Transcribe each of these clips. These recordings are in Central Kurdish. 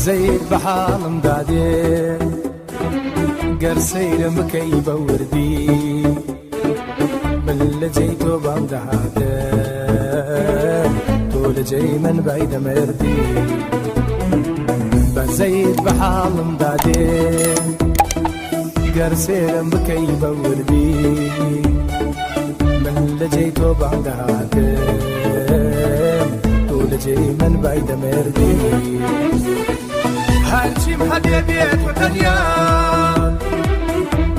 زەید بە حاڵم دادێ گەر سەیرم بکەی بە وردی من لە جێی تۆ بام دەهاتە تۆ لە جێی من بای دەمەردی بە زەید بە حاڵم دادێ گەر سێرم بکەی بە وردی من لە جێی تۆ بام دەهاتە تۆ لە جێی من بای دەمەردی هەرچیم هەبێ بێت و تەنیا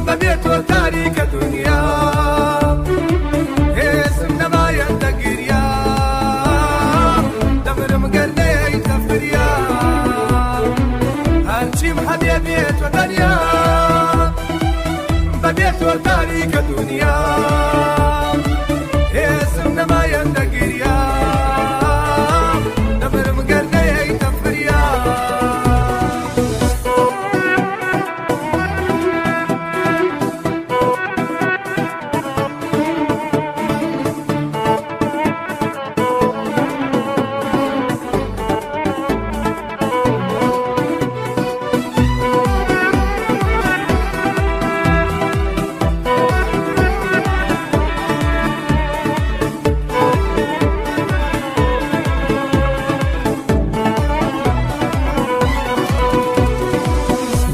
بەبێت و تاریکە دنیا هێزم نەمایە دەگریا دەمرم گەر نەیەیتە فریا هەرچیم هەبێ بێت و تەنیا بەبێت و تاریکە دنیا هێزم نەمایە دەگریا دەمرم گەر نەیەیتە فریا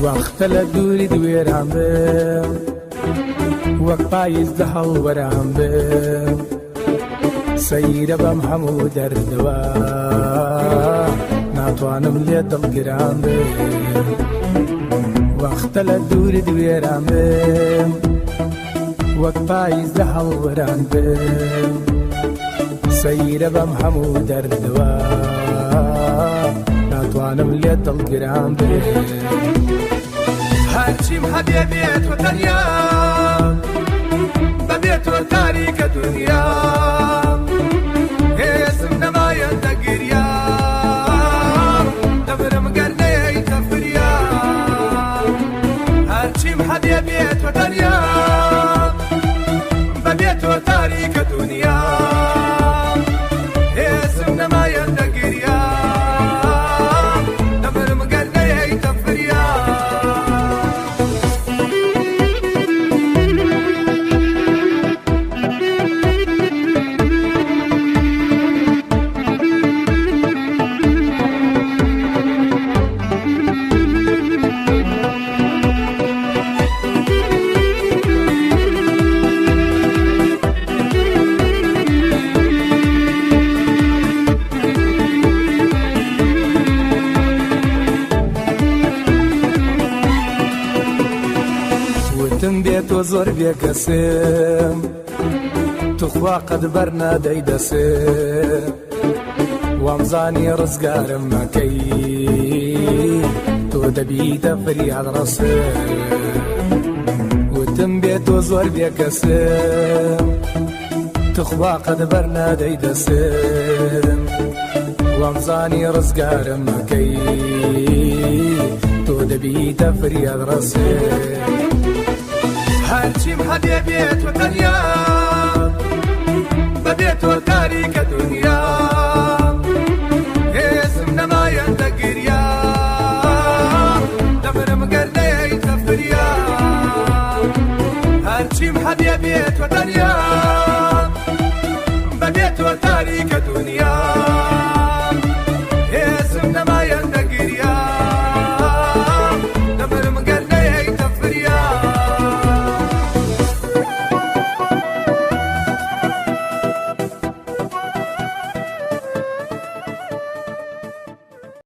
وەختە لە دووری دوێران بم وەک پاییز لە هەڵوەران بم سەیرە بەم هەموو دەردەوە ناتوانم لێ دڵگران بم وەختە لە دووری دوێران بم وەک پاییز لە هەڵوەران بم سەیرە بەم هەموو دەردەوە ناتوانم لێ دڵگران بم هەرچیم هەبێ بێت و تەنیا بەبێت و تاریکە دنیا هێزم نەمایە دەگریا دەبرم گەر نەیەیتە فریا هەرچیم هەبێ بێت و تەنیا بەبێت و تاریکە دنیا هێزم نەمایە دەگریا دەبرم گەر نەیەیتە فریا وتم بێت و زۆر بێکەسم توخوا قەت بەرنادەی دەسم وامزانی ڕزگارم مەکەی تۆ دەبیتە فریاد ڕەسم وتم بێت و زۆر بێکەسم توخوا قەت بەرنادەی دەسم وامزانی ڕزگارم مەکەی تۆ دەبیتە فریاد ڕەسم هەرچیم هەبێ بێت و تەنیا بەبێت و تاریکە دنیا هێزم نەمایە دەگریا دەبرم گەر نەیەیتە فریا هەرچیم هەبێ بێت و تەنیا بەبێت و تاریکە دنیا